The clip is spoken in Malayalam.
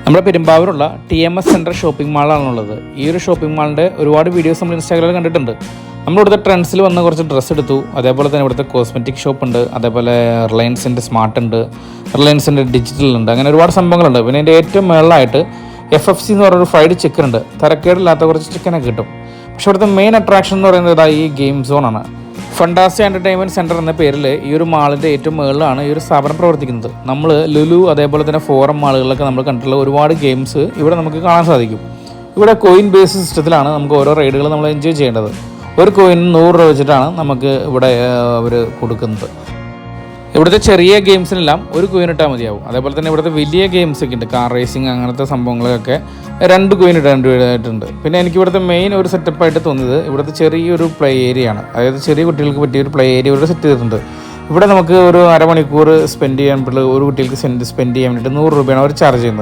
നമ്മുടെ പെരുമ്പാവൂരുള്ള TMS സെൻറ്റർ ഷോപ്പിംഗ് മാളാണുള്ളത്. ഈ ഒരു ഷോപ്പിംഗ് മാളിൻ്റെ ഒരുപാട് വീഡിയോസ് നമ്മൾ ഇൻസ്റ്റാഗ്രാമിൽ കണ്ടിട്ടുണ്ട്. നമ്മളിവിടുത്തെ ട്രെൻഡ്സിൽ വന്ന് കുറച്ച് ഡ്രസ്സ് എടുത്തു. അതേപോലെ തന്നെ ഇവിടുത്തെ കോസ്മെറ്റിക് ഷോപ്പ് ഉണ്ട്, അതേപോലെ റിലയൻസിൻ്റെ സ്മാർട്ട് ഉണ്ട്, റിലയൻസിൻ്റെ ഡിജിറ്റൽ ഉണ്ട്, അങ്ങനെ ഒരുപാട് സംഭവങ്ങളുണ്ട്. പിന്നെ അതിൻ്റെ ഏറ്റവും മുകളിലായിട്ട് FFC എന്ന് പറയുന്ന ഫ്രൈഡ് ചിക്കൻ ഉണ്ട്. തരക്കേടില്ലാത്ത കുറച്ച് ചിക്കനൊക്കെ കിട്ടും. പക്ഷേ ഇവിടുത്തെ മെയിൻ അട്രാക്ഷൻ എന്ന് പറയുന്നത് ഈ ഗെയിം സോണാണ്. ഫണ്ടാസ്റ്റിക് എൻ്റർടൈൻമെൻറ്റ് സെൻറ്റർ എന്ന പേരിൽ ഈ ഒരു മാളിൻ്റെ ഏറ്റവും മുകളിലാണ് ഈ ഒരു സ്ഥാപനം പ്രവർത്തിക്കുന്നത്. നമ്മൾ ലുലു അതേപോലെ തന്നെ ഫോറം മാളുകളിലൊക്കെ നമ്മൾ കണ്ടിട്ടുള്ള ഒരുപാട് ഗെയിംസ് ഇവിടെ നമുക്ക് കാണാൻ സാധിക്കും. ഇവിടെ കോയിൻ ബേസ് സിസ്റ്റത്തിലാണ് നമുക്ക് ഓരോ റൈഡുകൾ നമ്മൾ എൻജോയ് ചെയ്യേണ്ടത്. ഒരു കോയിന് 100 രൂപ വെച്ചിട്ടാണ് നമുക്ക് ഇവിടെ അവർ കൊടുക്കുന്നത്. ഇവിടുത്തെ ചെറിയ ഗെയിംസിനെല്ലാം ഒരു കോയിൻ ഇട്ടാൽ മതിയാവും. അതേപോലെ തന്നെ ഇവിടുത്തെ വലിയ ഗെയിംസൊക്കെ ഉണ്ട്, കാർ റേസിങ് അങ്ങനത്തെ സംഭവങ്ങളൊക്കെ 2 കോയിൻ ഇടേണ്ടതായിട്ടുണ്ട്. പിന്നെ എനിക്ക് ഇവിടുത്തെ മെയിൻ ഒരു സെറ്റപ്പായിട്ട് തോന്നിയത് ഇവിടുത്തെ ചെറിയൊരു പ്ലേ ഏരിയ ആണ്. അതായത് ചെറിയ കുട്ടികൾക്ക് പറ്റിയ ഒരു പ്ലേ ഏരിയ ഇവിടെ സെറ്റ് ചെയ്തിട്ടുണ്ട്. ഇവിടെ നമുക്ക് ഒരു അരമണിക്കൂർ സ്പെൻഡ് ചെയ്യാൻ ഒരു കുട്ടികൾക്ക് സ്പെൻഡ് ചെയ്യാൻ വേണ്ടിയിട്ട് 100 രൂപയാണ് അവർ ചാർജ് ചെയ്യുന്നത്.